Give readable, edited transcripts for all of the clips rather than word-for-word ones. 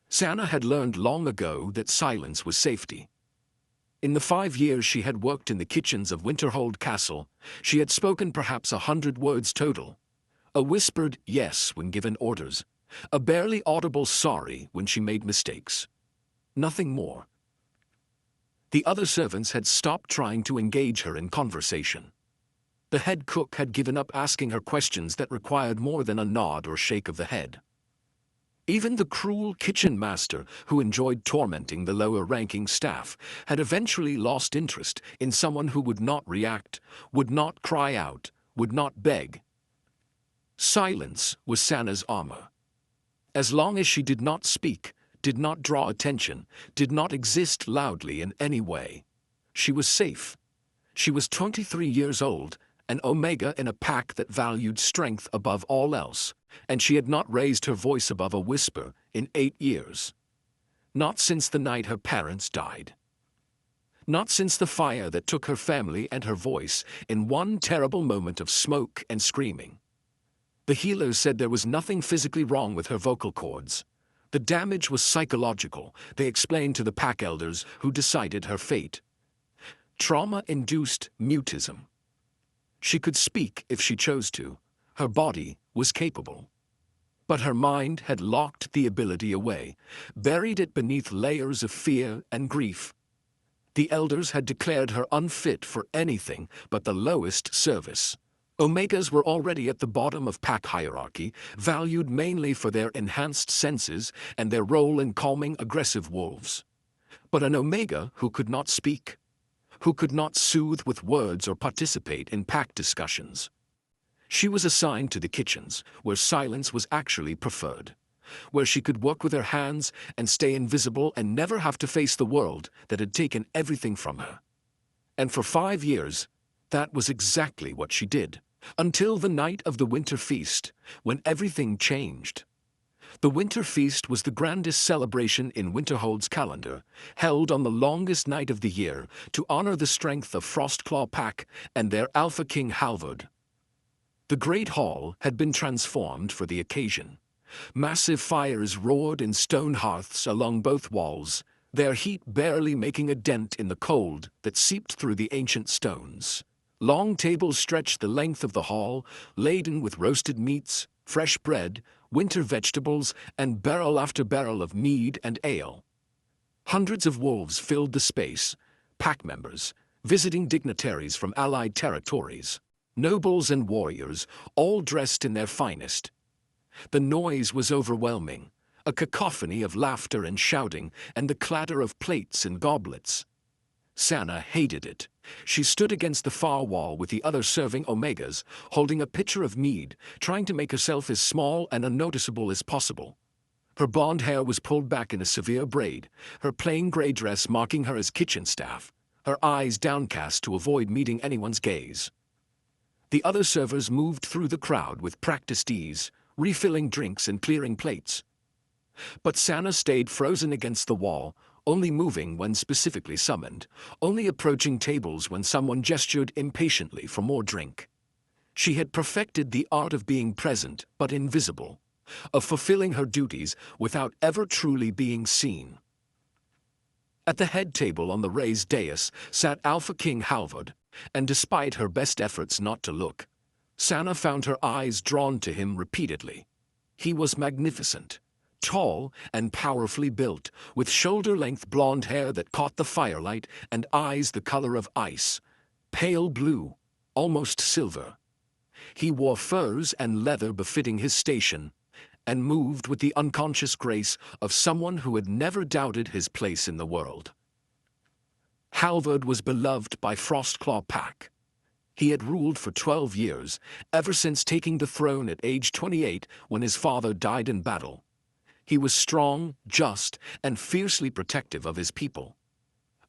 Sana had learned long ago that silence was safety. In the 5 years she had worked in the kitchens of Winterhold Castle, she had spoken perhaps 100 words total. A whispered yes when given orders, a barely audible sorry when she made mistakes. Nothing more. The other servants had stopped trying to engage her in conversation. The head cook had given up asking her questions that required more than a nod or shake of the head. Even the cruel kitchen master, who enjoyed tormenting the lower-ranking staff, had eventually lost interest in someone who would not react, would not cry out, would not beg. Silence was Sana's armor. As long as she did not speak, did not draw attention, did not exist loudly in any way, she was safe. She was 23 years old, an Omega in a pack that valued strength above all else, and she had not raised her voice above a whisper in 8 years. Not since the night her parents died. Not since the fire that took her family and her voice in one terrible moment of smoke and screaming. The healers said there was nothing physically wrong with her vocal cords. The damage was psychological, they explained to the pack elders who decided her fate. Trauma-induced mutism. She could speak if she chose to. Her body was capable. But her mind had locked the ability away, buried it beneath layers of fear and grief. The elders had declared her unfit for anything but the lowest service. Omegas were already at the bottom of pack hierarchy, valued mainly for their enhanced senses and their role in calming aggressive wolves. But an Omega who could not speak, who could not soothe with words or participate in pack discussions. She was assigned to the kitchens, where silence was actually preferred, where she could work with her hands and stay invisible and never have to face the world that had taken everything from her. And for 5 years, that was exactly what she did. Until the night of the winter feast, when everything changed. The winter feast was the grandest celebration in Winterhold's calendar, held on the longest night of the year to honor the strength of Frostclaw Pack and their Alpha King Halver. The great hall had been transformed for the occasion. Massive fires roared in stone hearths along both walls, their heat barely making a dent in the cold that seeped through the ancient stones. Long tables stretched the length of the hall, laden with roasted meats, fresh bread, winter vegetables, and barrel after barrel of mead and ale. Hundreds of wolves filled the space, pack members, visiting dignitaries from allied territories, nobles and warriors, all dressed in their finest. The noise was overwhelming, a cacophony of laughter and shouting, and the clatter of plates and goblets. Sana hated it. She stood against the far wall with the other serving Omegas, holding a pitcher of mead, trying to make herself as small and unnoticeable as possible. Her blonde hair was pulled back in a severe braid, her plain gray dress marking her as kitchen staff, her eyes downcast to avoid meeting anyone's gaze. The other servers moved through the crowd with practiced ease, refilling drinks and clearing plates. But Sana stayed frozen against the wall, only moving when specifically summoned, only approaching tables when someone gestured impatiently for more drink. She had perfected the art of being present but invisible, of fulfilling her duties without ever truly being seen. At the head table on the raised dais sat Alpha King Halver, and despite her best efforts not to look, Sana found her eyes drawn to him repeatedly. He was magnificent. Tall and powerfully built, with shoulder-length blonde hair that caught the firelight and eyes the color of ice, pale blue, almost silver. He wore furs and leather befitting his station, and moved with the unconscious grace of someone who had never doubted his place in the world. Halver was beloved by Frostclaw Pack. He had ruled for 12 years, ever since taking the throne at age 28 when his father died in battle. He was strong, just, and fiercely protective of his people.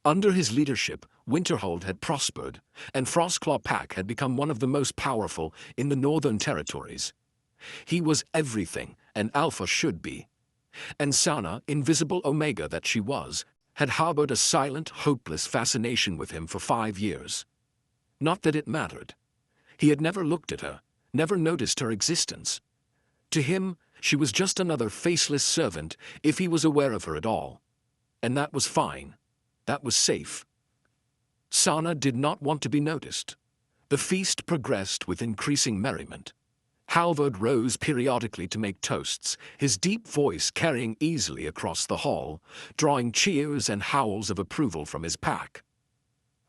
Under his leadership, Winterhold had prospered, and Frostclaw Pack had become one of the most powerful in the northern territories. He was everything an alpha should be. And Sana, invisible Omega that she was, had harbored a silent, hopeless fascination with him for 5 years. Not that it mattered. He had never looked at her, never noticed her existence. To him, She was just another faceless servant if he was aware of her at all. And that was fine. That was safe. Sana did not want to be noticed. The feast progressed with increasing merriment. Halvard rose periodically to make toasts, his deep voice carrying easily across the hall, drawing cheers and howls of approval from his pack.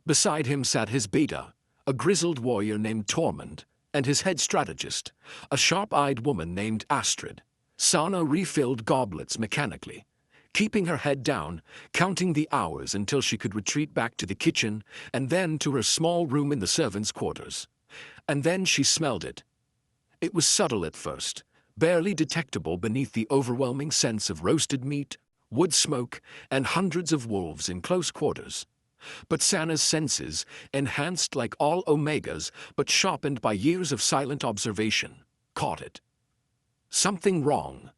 Beside him sat his beta, a grizzled warrior named Tormund, and his head strategist, a sharp-eyed woman named Astrid. Sana refilled goblets mechanically, keeping her head down, counting the hours until she could retreat back to the kitchen and then to her small room in the servants' quarters. And then she smelled it. It was subtle at first, barely detectable beneath the overwhelming sense of roasted meat, wood smoke, and hundreds of wolves in close quarters. But Sana's senses, enhanced like all Omegas but sharpened by years of silent observation, caught it. Something wrong.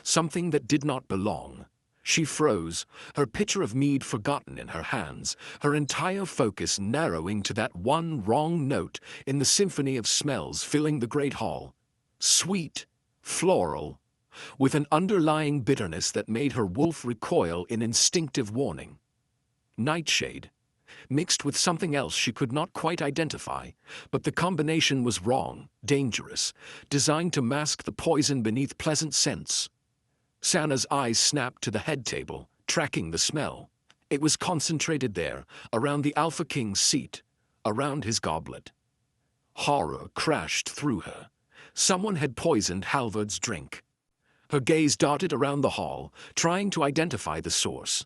Something that did not belong. She froze, her pitcher of mead forgotten in her hands, her entire focus narrowing to that one wrong note in the symphony of smells filling the great hall. Sweet, floral, with an underlying bitterness that made her wolf recoil in instinctive warning. Nightshade, mixed with something else she could not quite identify, but the combination was wrong, dangerous, designed to mask the poison beneath pleasant scents. Sana's eyes snapped to the head table, tracking the smell. It was concentrated there, around the Alpha King's seat, around his goblet. Horror crashed through her. Someone had poisoned Halvard's drink. Her gaze darted around the hall, trying to identify the source.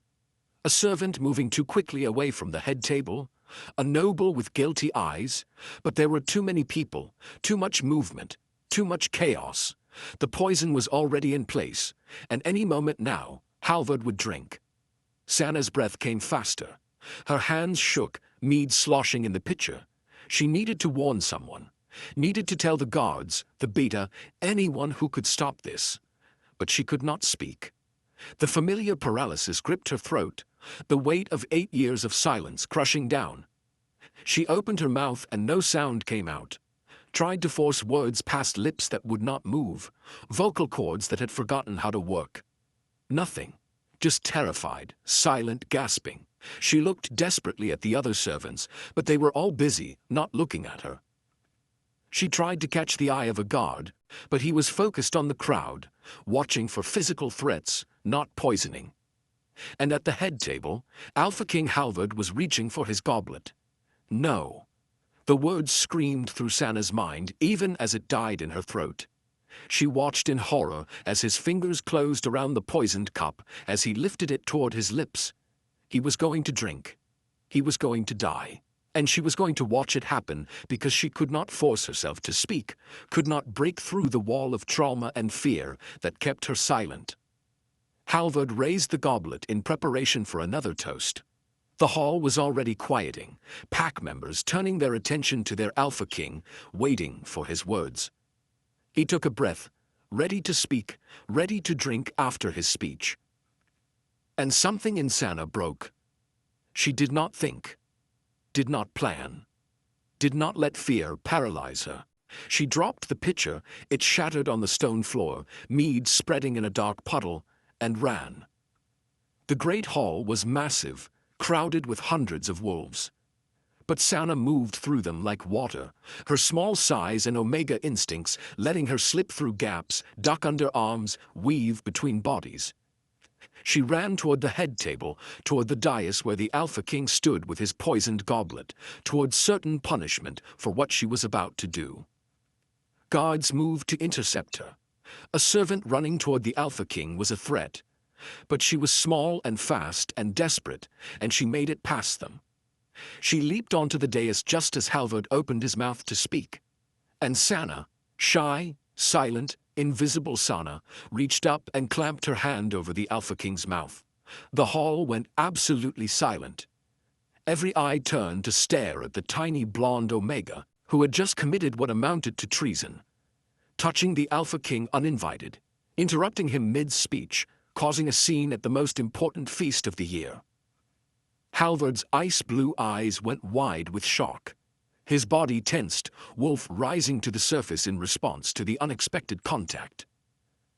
A servant moving too quickly away from the head table, a noble with guilty eyes, but there were too many people, too much movement, too much chaos. The poison was already in place, and any moment now, Halvard would drink. Sana's breath came faster. Her hands shook, mead sloshing in the pitcher. She needed to warn someone, needed to tell the guards, the beta, anyone who could stop this. But she could not speak. The familiar paralysis gripped her throat, the weight of 8 years of silence crushing down. She opened her mouth and no sound came out. Tried to force words past lips that would not move, vocal cords that had forgotten how to work. Nothing. Just terrified, silent gasping. She looked desperately at the other servants, but they were all busy, not looking at her. She tried to catch the eye of a guard, but he was focused on the crowd, watching for physical threats, not poisoning. And at the head table, Alpha King Halver was reaching for his goblet. No. The words screamed through Sana's mind, even as it died in her throat. She watched in horror as his fingers closed around the poisoned cup, as he lifted it toward his lips. He was going to drink. He was going to die. And she was going to watch it happen because she could not force herself to speak, could not break through the wall of trauma and fear that kept her silent. Halvard raised the goblet in preparation for another toast. The hall was already quieting, pack members turning their attention to their Alpha King, waiting for his words. He took a breath, ready to speak, ready to drink after his speech. And something in Sana broke. She did not think, did not plan, did not let fear paralyze her. She dropped the pitcher, it shattered on the stone floor, mead spreading in a dark puddle, and ran. The great hall was massive, crowded with hundreds of wolves. But Sana moved through them like water, her small size and Omega instincts letting her slip through gaps, duck under arms, weave between bodies. She ran toward the head table, toward the dais where the Alpha King stood with his poisoned goblet, toward certain punishment for what she was about to do. Guards moved to intercept her. A servant running toward the Alpha King was a threat. But she was small and fast and desperate, and she made it past them. She leaped onto the dais just as Halvard opened his mouth to speak. And Sana, shy, silent, invisible Sana, reached up and clamped her hand over the Alpha King's mouth. The hall went absolutely silent. Every eye turned to stare at the tiny blonde Omega, who had just committed what amounted to treason. Touching the Alpha King uninvited, interrupting him mid-speech, causing a scene at the most important feast of the year. Halvard's ice-blue eyes went wide with shock. His body tensed, wolf rising to the surface in response to the unexpected contact.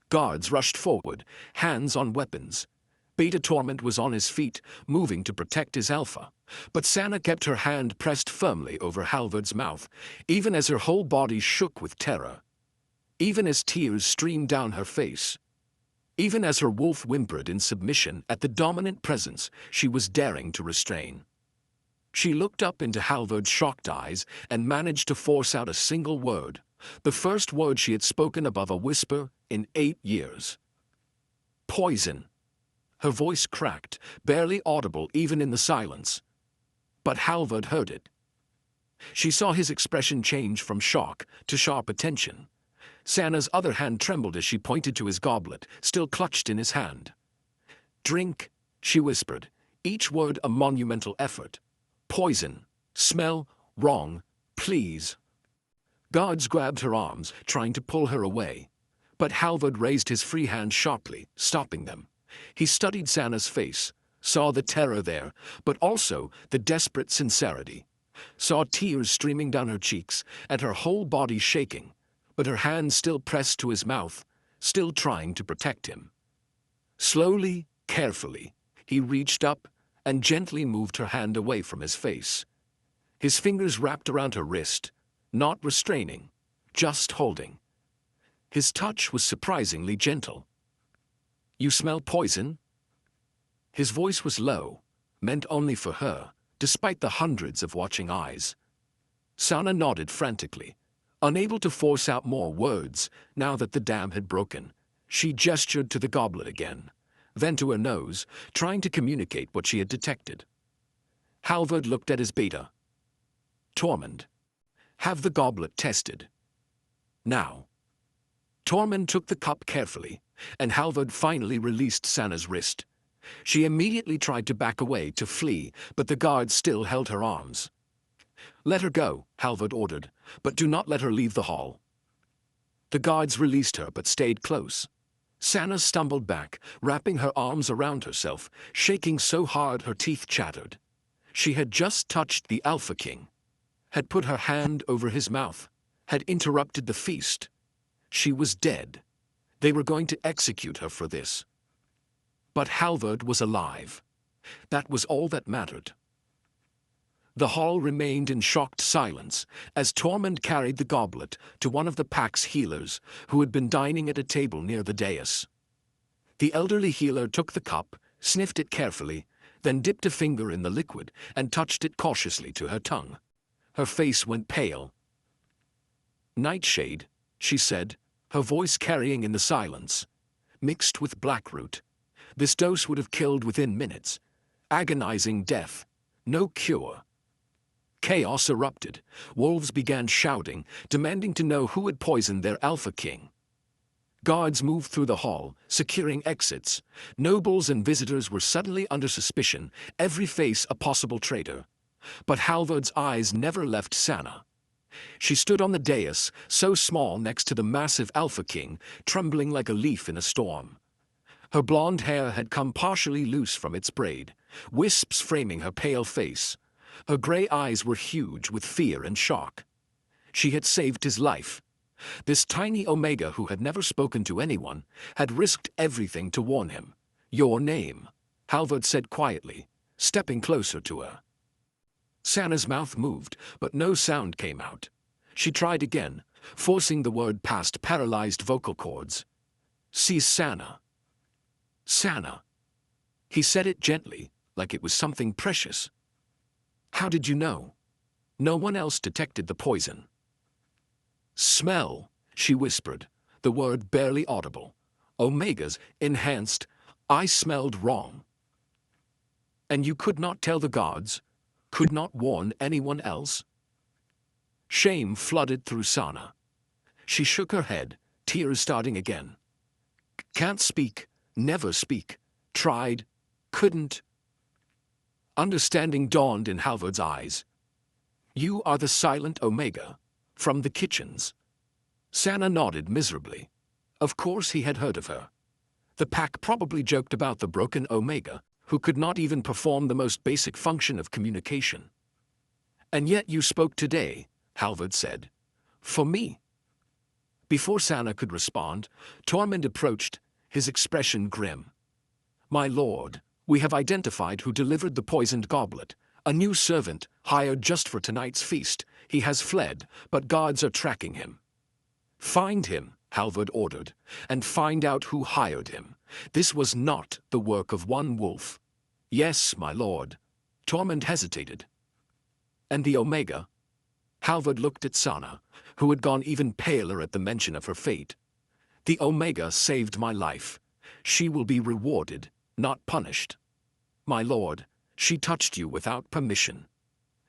Guards rushed forward, hands on weapons. Beta Torment was on his feet, moving to protect his alpha. But Sana kept her hand pressed firmly over Halvard's mouth, even as her whole body shook with terror. Even as tears streamed down her face. Even as her wolf whimpered in submission at the dominant presence she was daring to restrain. She looked up into Halvard's shocked eyes and managed to force out a single word, the first word she had spoken above a whisper in 8 years. Poison. Her voice cracked, barely audible even in the silence. But Halvard heard it. She saw his expression change from shock to sharp attention. Sana's other hand trembled as she pointed to his goblet, still clutched in his hand. Drink, she whispered, each word a monumental effort. Poison. Smell. Wrong. Please. Guards grabbed her arms, trying to pull her away. But Halvard raised his free hand sharply, stopping them. He studied Sana's face, saw the terror there, but also the desperate sincerity. Saw tears streaming down her cheeks and her whole body shaking, but her hand still pressed to his mouth, still trying to protect him. Slowly, carefully, he reached up and gently moved her hand away from his face. His fingers wrapped around her wrist, not restraining, just holding. His touch was surprisingly gentle. You smell poison? His voice was low, meant only for her, despite the hundreds of watching eyes. Sana nodded frantically, unable to force out more words now that the dam had broken. She gestured to the goblet again, then to her nose, trying to communicate what she had detected. Halvard looked at his beta. Tormund. Have the goblet tested. Now. Tormund took the cup carefully, and Halvard finally released Sana's wrist. She immediately tried to back away to flee, but the guards still held her arms. Let her go, Halvard ordered, but do not let her leave the hall. The guards released her but stayed close. Sana stumbled back, wrapping her arms around herself, shaking so hard her teeth chattered. She had just touched the Alpha King, had put her hand over his mouth, had interrupted the feast. She was dead. They were going to execute her for this. But Halvard was alive. That was all that mattered. The hall remained in shocked silence as Tormund carried the goblet to one of the pack's healers who had been dining at a table near the dais. The elderly healer took the cup, sniffed it carefully, then dipped a finger in the liquid and touched it cautiously to her tongue. Her face went pale. Nightshade, she said, her voice carrying in the silence, mixed with blackroot. This dose would have killed within minutes. Agonizing death. No cure. Chaos erupted. Wolves began shouting, demanding to know who had poisoned their Alpha King. Guards moved through the hall, securing exits. Nobles and visitors were suddenly under suspicion, every face a possible traitor. But Halvard's eyes never left Sana. She stood on the dais, so small next to the massive Alpha King, trembling like a leaf in a storm. Her blonde hair had come partially loose from its braid, wisps framing her pale face. Her gray eyes were huge with fear and shock. She had saved his life. This tiny Omega who had never spoken to anyone had risked everything to warn him. Your name, Halvard said quietly, stepping closer to her. Sana's mouth moved, but no sound came out. She tried again, forcing the word past paralyzed vocal cords. See Sana. Sana. He said it gently, like it was something precious. How did you know? No one else detected the poison. Smell, she whispered, the word barely audible. Omega's enhanced. I smelled wrong. And you could not tell the gods? Could not warn anyone else? Shame flooded through Sana. She shook her head, tears starting again. Can't speak, never speak. Tried, couldn't. Understanding dawned in Halvard's eyes. You are the silent Omega, from the kitchens. Sana nodded miserably. Of course he had heard of her. The pack probably joked about the broken Omega, who could not even perform the most basic function of communication. And yet you spoke today, Halvard said. For me. Before Sana could respond, Tormund approached, his expression grim. "My lord, we have identified who delivered the poisoned goblet. A new servant, hired just for tonight's feast. He has fled, but guards are tracking him." "Find him," Halvard ordered, "and find out who hired him. This was not the work of one wolf." "Yes, my lord." Tormund hesitated. "And the Omega?" Halvard looked at Sana, who had gone even paler at the mention of her fate. "The Omega saved my life. She will be rewarded, not punished." "My lord, she touched you without permission."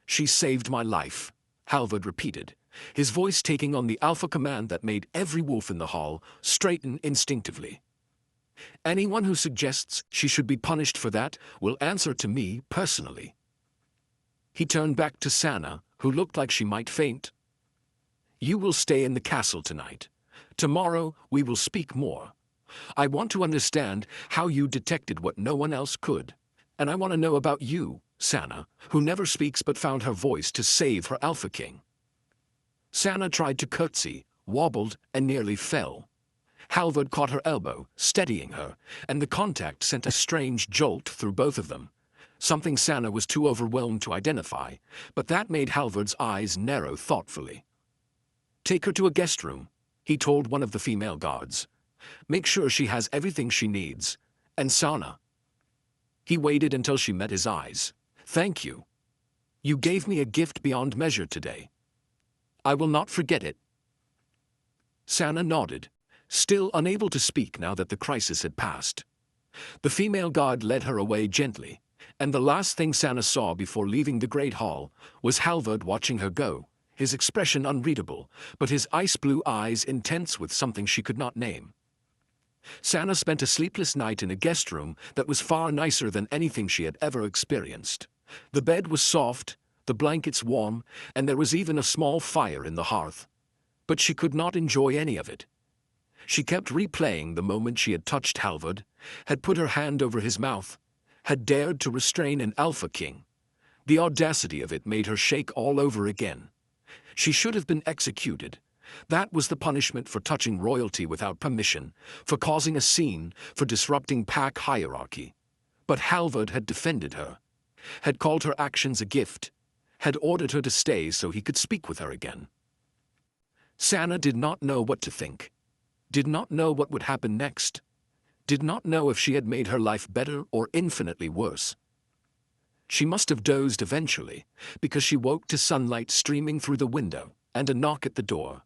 "She saved my life," Halvard repeated, his voice taking on the alpha command that made every wolf in the hall straighten instinctively. "Anyone who suggests she should be punished for that will answer to me personally." He turned back to Sana, who looked like she might faint. "You will stay in the castle tonight. Tomorrow we will speak more. I want to understand how you detected what no one else could. And I want to know about you, Sana, who never speaks but found her voice to save her Alpha King." Sana tried to curtsy, wobbled, and nearly fell. Halvard caught her elbow, steadying her, and the contact sent a strange jolt through both of them. Something Sana was too overwhelmed to identify, but that made Halvard's eyes narrow thoughtfully. "Take her to a guest room," he told one of the female guards. "Make sure she has everything she needs. And Sana." He waited until she met his eyes. "Thank you. You gave me a gift beyond measure today. I will not forget it." Sana nodded, still unable to speak now that the crisis had passed. The female guard led her away gently, and the last thing Sana saw before leaving the Great Hall was Halvard watching her go, his expression unreadable, but his ice-blue eyes intense with something she could not name. Sana spent a sleepless night in a guest room that was far nicer than anything she had ever experienced. The bed was soft, the blankets warm, and there was even a small fire in the hearth. But she could not enjoy any of it. She kept replaying the moment she had touched Halvard, had put her hand over his mouth, had dared to restrain an Alpha King. The audacity of it made her shake all over again. She should have been executed. That was the punishment for touching royalty without permission, for causing a scene, for disrupting pack hierarchy. But Halvard had defended her, had called her actions a gift, had ordered her to stay so he could speak with her again. Sana did not know what to think, did not know what would happen next, did not know if she had made her life better or infinitely worse. She must have dozed eventually, because she woke to sunlight streaming through the window and a knock at the door.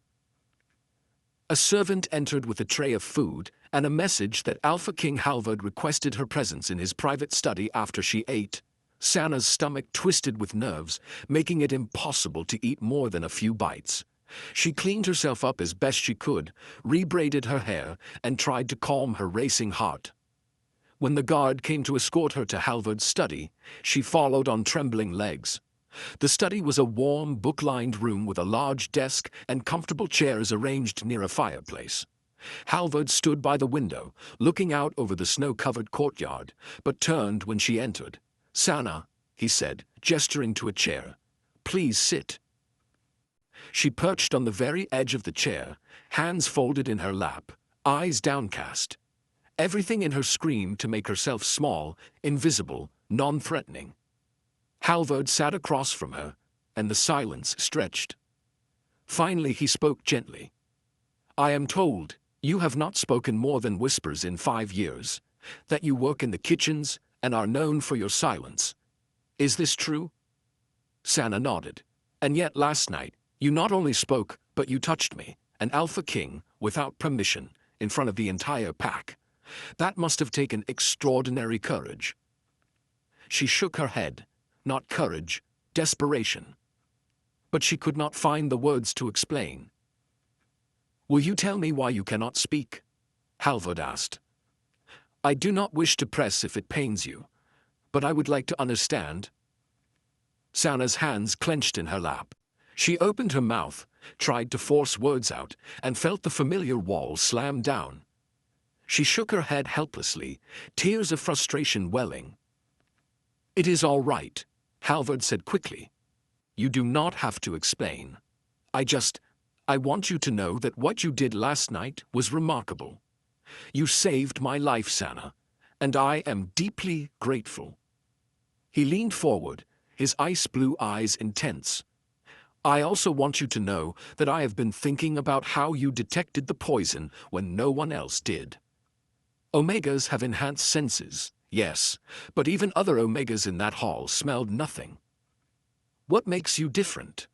A servant entered with a tray of food and a message that Alpha King Halvard requested her presence in his private study after she ate. Sana's stomach twisted with nerves, making it impossible to eat more than a few bites. She cleaned herself up as best she could, rebraided her hair, and tried to calm her racing heart. When the guard came to escort her to Halvard's study, she followed on trembling legs. The study was a warm, book-lined room with a large desk and comfortable chairs arranged near a fireplace. Halvard stood by the window, looking out over the snow-covered courtyard, but turned when she entered. "Sana," he said, gesturing to a chair. "Please sit." She perched on the very edge of the chair, hands folded in her lap, eyes downcast. Everything in her screamed to make herself small, invisible, non-threatening. Halvard sat across from her, and the silence stretched. Finally he spoke gently. "I am told you have not spoken more than whispers in 5 years, that you work in the kitchens and are known for your silence. Is this true?" Sana nodded. "And yet last night, you not only spoke, but you touched me, an Alpha King, without permission, in front of the entire pack. That must have taken extraordinary courage." She shook her head. Not courage, desperation. But she could not find the words to explain. "Will you tell me why you cannot speak?" Halvard asked. "I do not wish to press if it pains you, but I would like to understand." Sana's hands clenched in her lap. She opened her mouth, tried to force words out, and felt the familiar wall slam down. She shook her head helplessly, tears of frustration welling. "It is all right," Halvard said quickly. "You do not have to explain. I want you to know that what you did last night was remarkable. You saved my life, Sana, and I am deeply grateful." He leaned forward, his ice-blue eyes intense. "I also want you to know that I have been thinking about how you detected the poison when no one else did. Omegas have enhanced senses, yes, but even other Omegas in that hall smelled nothing. What makes you different?"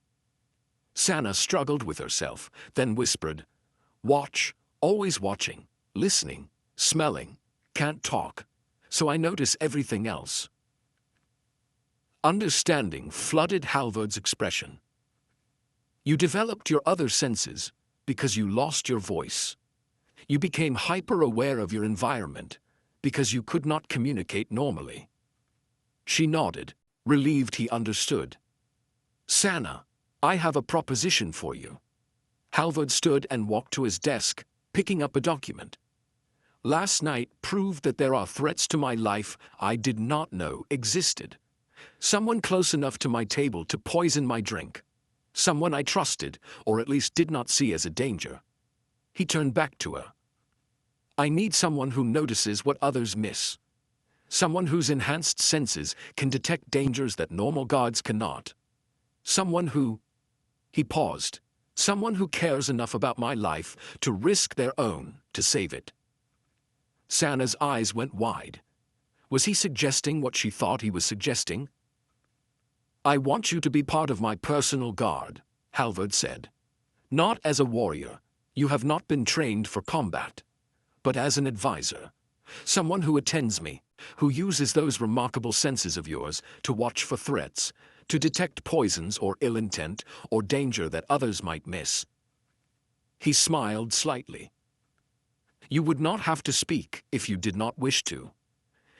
Sana struggled with herself, then whispered, "Watch, always watching, listening, smelling, can't talk, so I notice everything else." Understanding flooded Halvard's expression. "You developed your other senses because you lost your voice. You became hyper-aware of your environment because you could not communicate normally." She nodded, relieved he understood. "Sana, I have a proposition for you." Halvard stood and walked to his desk, picking up a document. "Last night proved that there are threats to my life I did not know existed. Someone close enough to my table to poison my drink. Someone I trusted, or at least did not see as a danger." He turned back to her. "I need someone who notices what others miss. Someone whose enhanced senses can detect dangers that normal guards cannot. Someone who—" He paused. "Someone who cares enough about my life to risk their own to save it." Sana's eyes went wide. Was he suggesting what she thought he was suggesting? "I want you to be part of my personal guard," Halvard said. "Not as a warrior, you have not been trained for combat, but as an advisor. Someone who attends me, who uses those remarkable senses of yours to watch for threats, to detect poisons or ill intent or danger that others might miss." He smiled slightly. "You would not have to speak if you did not wish to.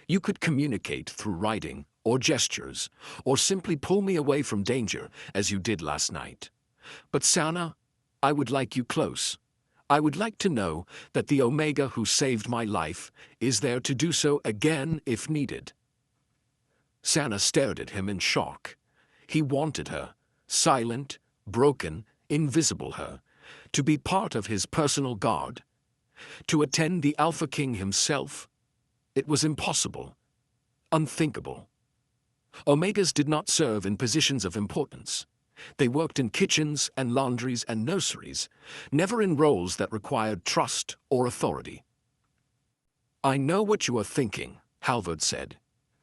You could communicate through writing or gestures, or simply pull me away from danger as you did last night. But Sana, I would like you close. I would like to know that the Omega who saved my life is there to do so again if needed." Sana stared at him in shock. He wanted her, silent, broken, invisible her, to be part of his personal guard, to attend the Alpha King himself. It was impossible, unthinkable. Omegas did not serve in positions of importance. They worked in kitchens and laundries and nurseries, never in roles that required trust or authority. "I know what you are thinking," Halvard said,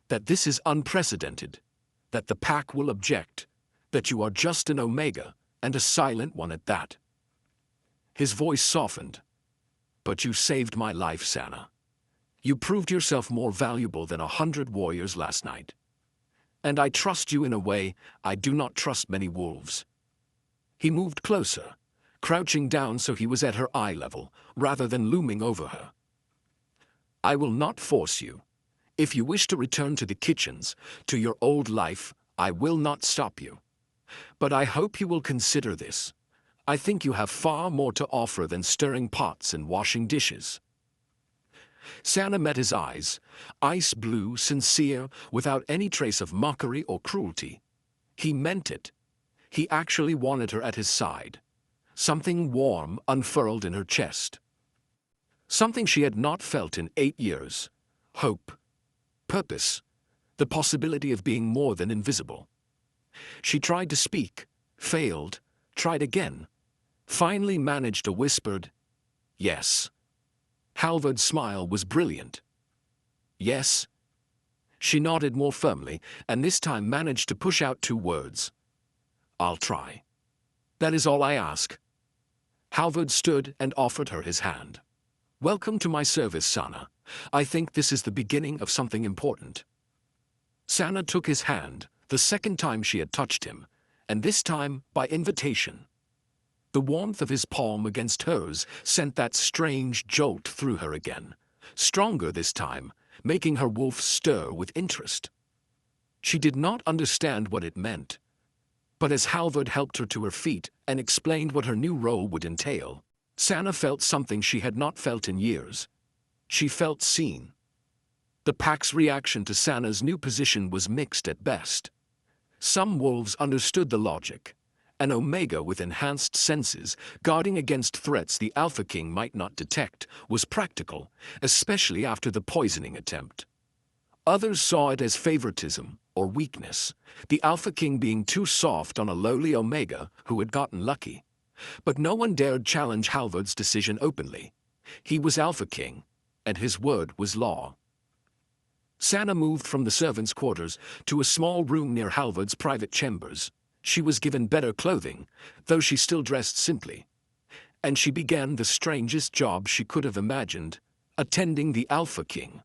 "that this is unprecedented, that the pack will object, that you are just an Omega, and a silent one at that." His voice softened. "But you saved my life, Sana. You proved yourself more valuable than 100 warriors last night. And I trust you in a way I do not trust many wolves." He moved closer, crouching down so he was at her eye level, rather than looming over her. "I will not force you. If you wish to return to the kitchens, to your old life, I will not stop you. But I hope you will consider this. I think you have far more to offer than stirring pots and washing dishes." Sana met his eyes, ice blue, sincere, without any trace of mockery or cruelty. He meant it. He actually wanted her at his side. Something warm unfurled in her chest. Something she had not felt in 8 years. Hope. Purpose. The possibility of being more than invisible. She tried to speak, failed, tried again, finally managed a whispered, "Yes." Halvard's smile was brilliant. "Yes?" She nodded more firmly, and this time managed to push out 2 words. "I'll try. That is all I ask." Halvard stood and offered her his hand. "Welcome to my service, Sana. I think this is the beginning of something important." Sana took his hand, the second time she had touched him, and this time by invitation. The warmth of his palm against hers sent that strange jolt through her again, stronger this time, making her wolf stir with interest. She did not understand what it meant, but as Halvard helped her to her feet and explained what her new role would entail, Sana felt something she had not felt in years. She felt seen. The pack's reaction to Sana's new position was mixed at best. Some wolves understood the logic, An Omega with enhanced senses, guarding against threats the Alpha King might not detect, was practical, especially after the poisoning attempt. Others saw it as favoritism or weakness, the Alpha King being too soft on a lowly Omega who had gotten lucky. But no one dared challenge Halvard's decision openly. He was Alpha King, and his word was law. Sana moved from the servants' quarters to a small room near Halvard's private chambers. She was given better clothing, though she still dressed simply. And she began the strangest job she could have imagined, attending the Alpha King.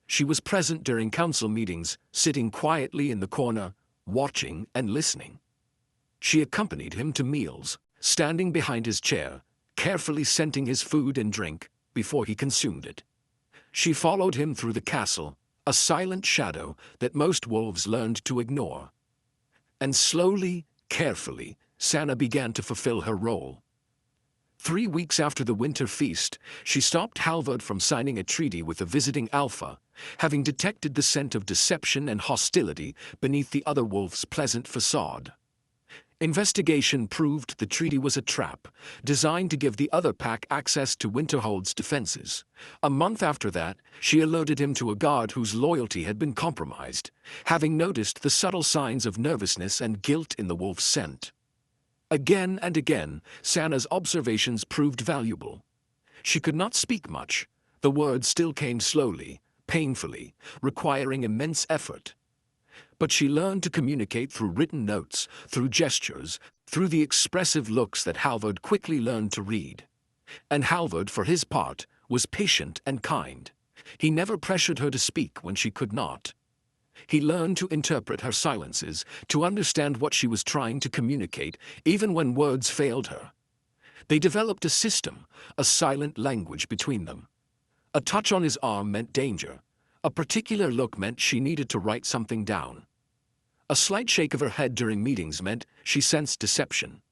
She was present during council meetings, sitting quietly in the corner, watching and listening. She accompanied him to meals, standing behind his chair, carefully scenting his food and drink before he consumed it. She followed him through the castle, a silent shadow that most wolves learned to ignore. And slowly, carefully, Sana began to fulfill her role. 3 weeks after the winter feast, she stopped Halvard from signing a treaty with the visiting Alpha, having detected the scent of deception and hostility beneath the other wolf's pleasant facade. Investigation proved the treaty was a trap, designed to give the other pack access to Winterhold's defenses. A month after that, she alerted him to a guard whose loyalty had been compromised, having noticed the subtle signs of nervousness and guilt in the wolf's scent. Again and again, Sana's observations proved valuable. She could not speak much. The words still came slowly, painfully, requiring immense effort. But she learned to communicate through written notes, through gestures, through the expressive looks that Halvard quickly learned to read. And Halvard, for his part, was patient and kind. He never pressured her to speak when she could not. He learned to interpret her silences, to understand what she was trying to communicate, even when words failed her. They developed a system, a silent language between them. A touch on his arm meant danger. A particular look meant she needed to write something down. A slight shake of her head during meetings meant she sensed deception.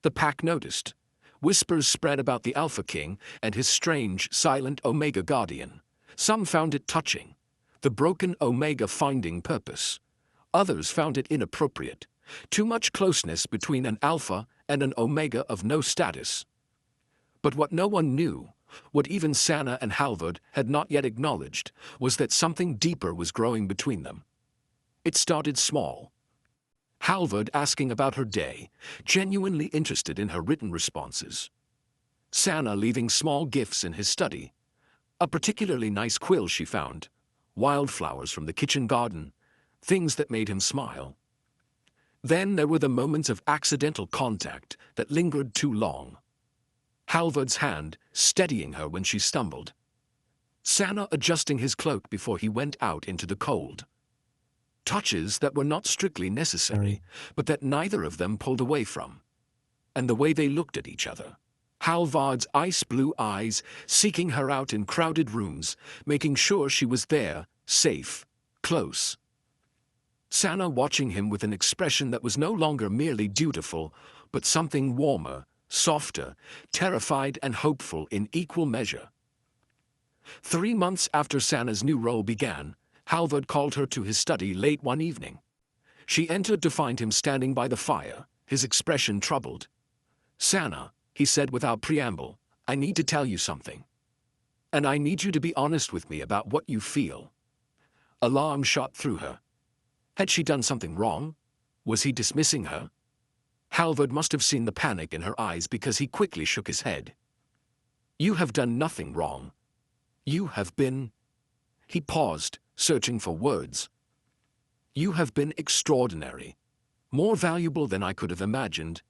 The pack noticed. Whispers spread about the Alpha King and his strange, silent Omega Guardian. Some found it touching, the broken Omega finding purpose. Others found it inappropriate, too much closeness between an Alpha and an Omega of no status. But what no one knew, what even Sana and Halvard had not yet acknowledged, was that something deeper was growing between them. It started small. Halvard asking about her day, genuinely interested in her written responses. Sana leaving small gifts in his study. A particularly nice quill she found, wildflowers from the kitchen garden, things that made him smile. Then there were the moments of accidental contact that lingered too long. Halvard's hand steadying her when she stumbled. Sana adjusting his cloak before he went out into the cold. Touches that were not strictly necessary, but that neither of them pulled away from. And the way they looked at each other. Halvard's ice-blue eyes seeking her out in crowded rooms, making sure she was there, safe, close. Sana watching him with an expression that was no longer merely dutiful, but something warmer, softer, terrified and hopeful in equal measure. 3 months after Sana's new role began, Halvard called her to his study late one evening. She entered to find him standing by the fire, his expression troubled. "Sana," he said without preamble, "I need to tell you something. And I need you to be honest with me about what you feel." Alarm shot through her. Had she done something wrong? Was he dismissing her? Halvard must have seen the panic in her eyes because he quickly shook his head. "You have done nothing wrong. You have been..." He paused, searching for words. "You have been extraordinary. More valuable than I could have imagined.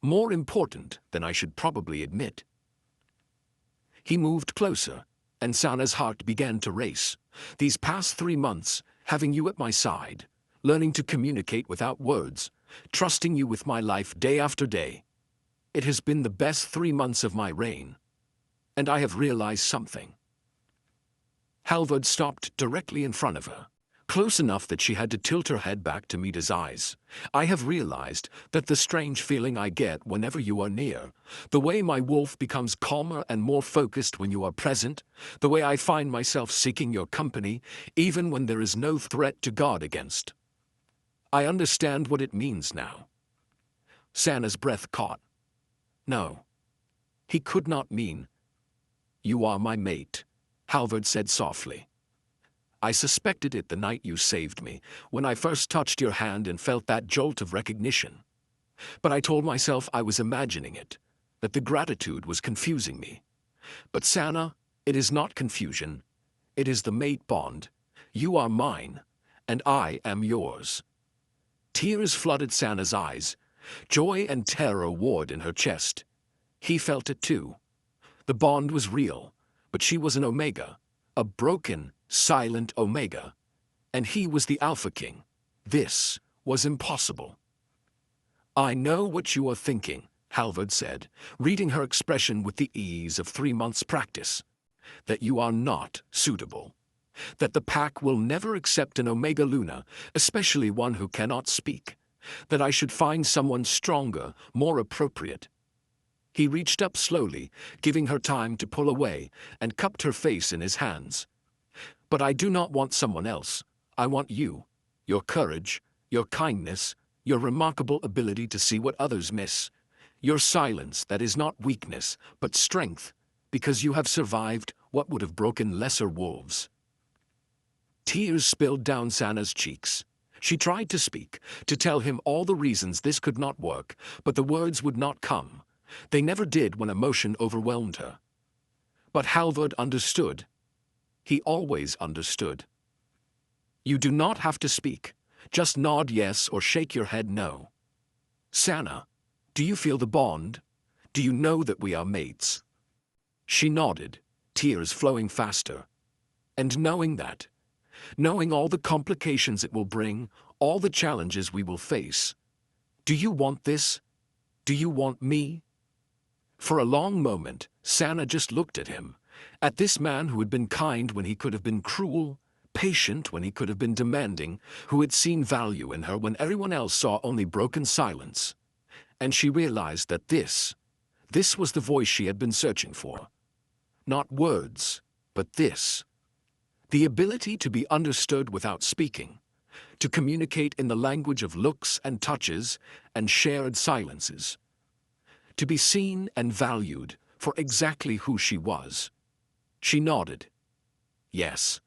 More important than I should probably admit." He moved closer, and Sana's heart began to race. These past 3 months, having you at my side, learning to communicate without words, trusting you with my life day after day. It has been the best 3 months of my reign. And I have realized something. Halvard stopped directly in front of her, close enough that she had to tilt her head back to meet his eyes. "I have realized that the strange feeling I get whenever you are near, the way my wolf becomes calmer and more focused when you are present, the way I find myself seeking your company, even when there is no threat to guard against. I understand what it means now. Sana's breath caught. No. He could not mean. You are my mate, Halvard said softly. I suspected it the night you saved me, when I first touched your hand and felt that jolt of recognition. But I told myself I was imagining it, that the gratitude was confusing me. But Sana, it is not confusion. It is the mate bond. You are mine, and I am yours. Tears flooded Sana's eyes. Joy and terror warred in her chest. He felt it too. The bond was real, but she was an Omega, a broken, silent Omega. And he was the Alpha King. This was impossible. I know what you are thinking, Halvard said, reading her expression with the ease of 3 months' practice. That you are not suitable. That the pack will never accept an Omega Luna, especially one who cannot speak. That I should find someone stronger, more appropriate. He reached up slowly, giving her time to pull away, and cupped her face in his hands. But I do not want someone else. I want you, your courage, your kindness, your remarkable ability to see what others miss, your silence that is not weakness, but strength, because you have survived what would have broken lesser wolves. Tears spilled down Sana's cheeks. She tried to speak, to tell him all the reasons this could not work, but the words would not come. They never did when emotion overwhelmed her. But Halvard understood. He always understood. You do not have to speak. Just nod yes or shake your head no. Sana, do you feel the bond? Do you know that we are mates? She nodded, tears flowing faster. And knowing that, knowing all the complications it will bring, all the challenges we will face. Do you want this? Do you want me? For a long moment, Sana just looked at him, at this man who had been kind when he could have been cruel, patient when he could have been demanding, who had seen value in her when everyone else saw only broken silence. And she realized that this was the voice she had been searching for. Not words, but this. The ability to be understood without speaking, to communicate in the language of looks and touches and shared silences. To be seen and valued for exactly who she was. She nodded. Yes.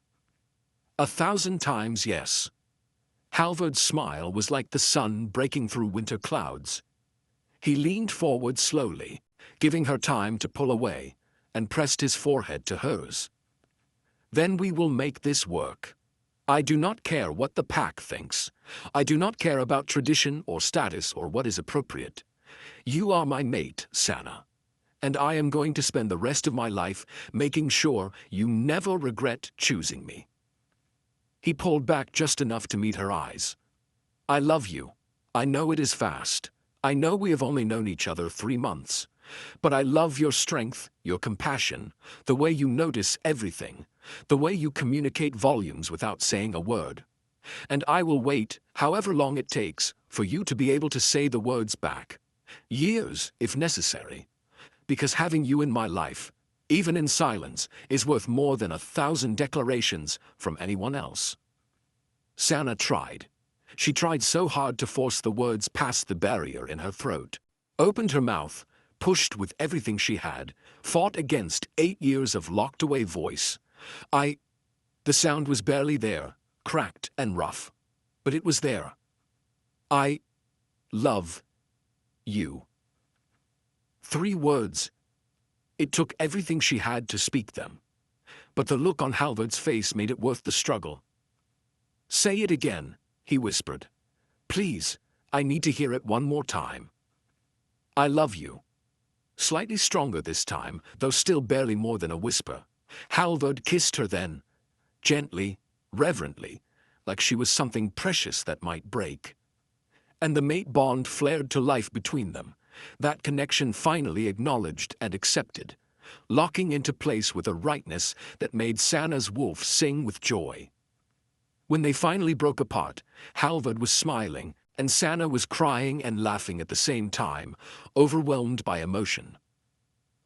1,000 times yes. Halvard's smile was like the sun breaking through winter clouds. He leaned forward slowly, giving her time to pull away, and pressed his forehead to hers. Then we will make this work. I do not care what the pack thinks. I do not care about tradition or status or what is appropriate. You are my mate, Sana, and I am going to spend the rest of my life making sure you never regret choosing me. He pulled back just enough to meet her eyes. I love you. I know it is fast. I know we have only known each other 3 months. But I love your strength, your compassion, the way you notice everything, the way you communicate volumes without saying a word. And I will wait, however long it takes, for you to be able to say the words back. Years, if necessary. Because having you in my life, even in silence, is worth more than 1,000 declarations from anyone else. Sana tried. She tried so hard to force the words past the barrier in her throat. Opened her mouth, pushed with everything she had, fought against 8 years of locked-away voice. The sound was barely there, cracked and rough. But it was there. I love you. 3 words. It took everything she had to speak them. But the look on Halvard's face made it worth the struggle. Say it again, he whispered. Please, I need to hear it one more time. I love you. Slightly stronger this time, though still barely more than a whisper. Halvard kissed her then, gently, reverently, like she was something precious that might break. And the mate bond flared to life between them, that connection finally acknowledged and accepted, locking into place with a rightness that made Sana's wolf sing with joy. When they finally broke apart, Halvard was smiling, and Sana was crying and laughing at the same time, overwhelmed by emotion.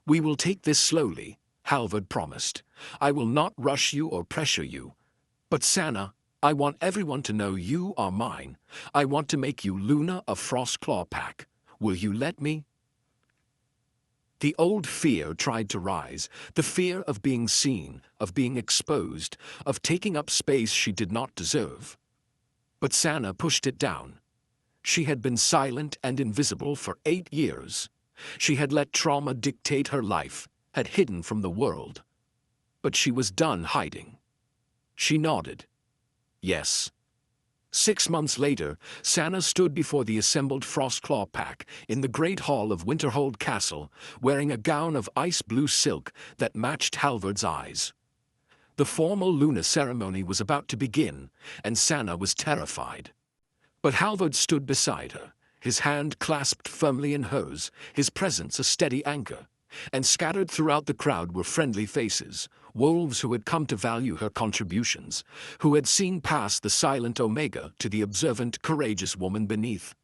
We will take this slowly, Halvard promised. I will not rush you or pressure you. But Sana, I want everyone to know you are mine. I want to make you Luna of Frostclaw Pack, Will you let me? The old fear tried to rise, the fear of being seen, of being exposed, of taking up space she did not deserve. But Sana pushed it down. She had been silent and invisible for 8 years. She had let trauma dictate her life, had hidden from the world. But she was done hiding. She nodded. Yes. 6 months later, Sana stood before the assembled Frostclaw Pack in the great hall of Winterhold Castle, wearing a gown of ice-blue silk that matched Halvard's eyes. The formal Luna ceremony was about to begin, and Sana was terrified. But Halvard stood beside her, his hand clasped firmly in hers, his presence a steady anchor. And scattered throughout the crowd were friendly faces, wolves who had come to value her contributions, who had seen past the silent Omega to the observant, courageous woman beneath.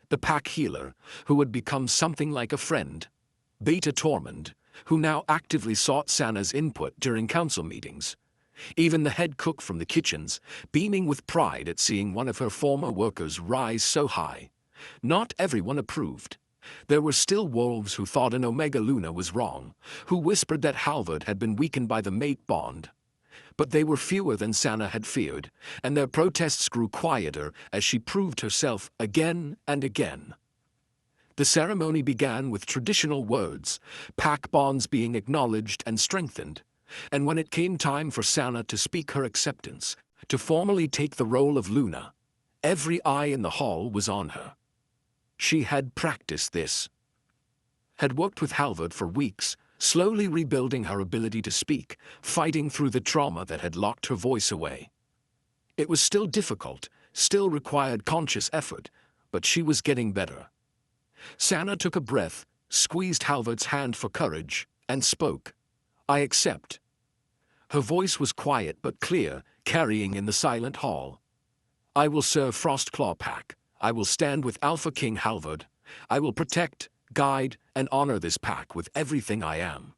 The pack healer, who had become something like a friend. Beta Tormund, who now actively sought Sana's input during council meetings. Even the head cook from the kitchens, beaming with pride at seeing one of her former workers rise so high. Not everyone approved. There were still wolves who thought an Omega Luna was wrong, who whispered that Halvard had been weakened by the mate bond. But they were fewer than Sana had feared, and their protests grew quieter as she proved herself again and again. The ceremony began with traditional words, pack bonds being acknowledged and strengthened, and when it came time for Sana to speak her acceptance, to formally take the role of Luna, every eye in the hall was on her. She had practiced this, had worked with Halvard for weeks, slowly rebuilding her ability to speak, fighting through the trauma that had locked her voice away. It was still difficult, still required conscious effort, but she was getting better. Sana took a breath, squeezed Halvard's hand for courage, and spoke. I accept. Her voice was quiet but clear, carrying in the silent hall. I will serve Frostclaw Pack. I will stand with Alpha King Halver. I will protect, guide, and honor this pack with everything I am.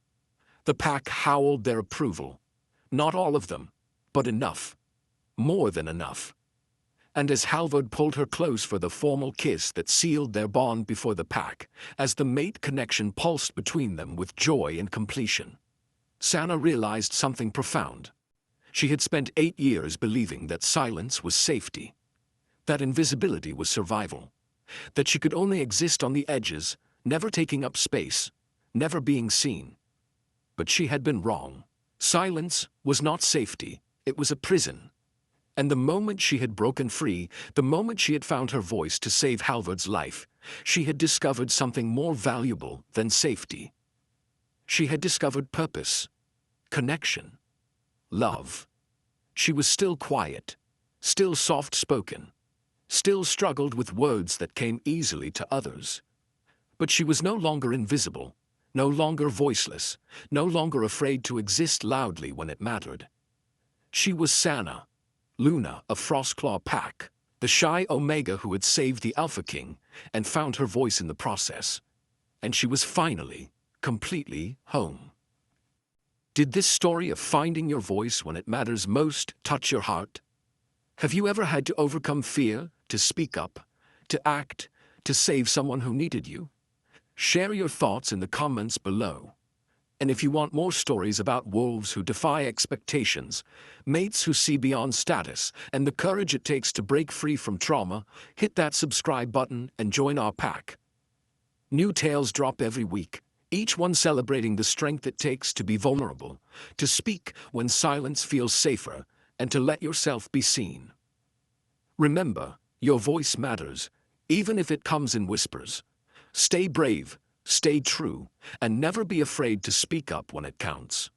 The pack howled their approval. Not all of them, but enough. More than enough. And as Halvard pulled her close for the formal kiss that sealed their bond before the pack, as the mate connection pulsed between them with joy and completion, Sana realized something profound. She had spent 8 years believing that silence was safety, that invisibility was survival, that she could only exist on the edges, never taking up space, never being seen. But she had been wrong. Silence was not safety, it was a prison. And the moment she had broken free, the moment she had found her voice to save Halvard's life, she had discovered something more valuable than safety. She had discovered purpose, connection, love. She was still quiet, still soft-spoken, still struggled with words that came easily to others. But she was no longer invisible, no longer voiceless, no longer afraid to exist loudly when it mattered. She was Sana, Luna of Frostclaw Pack, the shy Omega who had saved the Alpha King and found her voice in the process. And she was finally, completely home. Did this story of finding your voice when it matters most touch your heart? Have you ever had to overcome fear, to speak up, to act, to save someone who needed you? Share your thoughts in the comments below. And if you want more stories about wolves who defy expectations, mates who see beyond status, and the courage it takes to break free from trauma, hit that subscribe button and join our pack. New tales drop every week, each one celebrating the strength it takes to be vulnerable, to speak when silence feels safer, and to let yourself be seen. Remember, your voice matters, even if it comes in whispers. Stay brave, stay true, and never be afraid to speak up when it counts.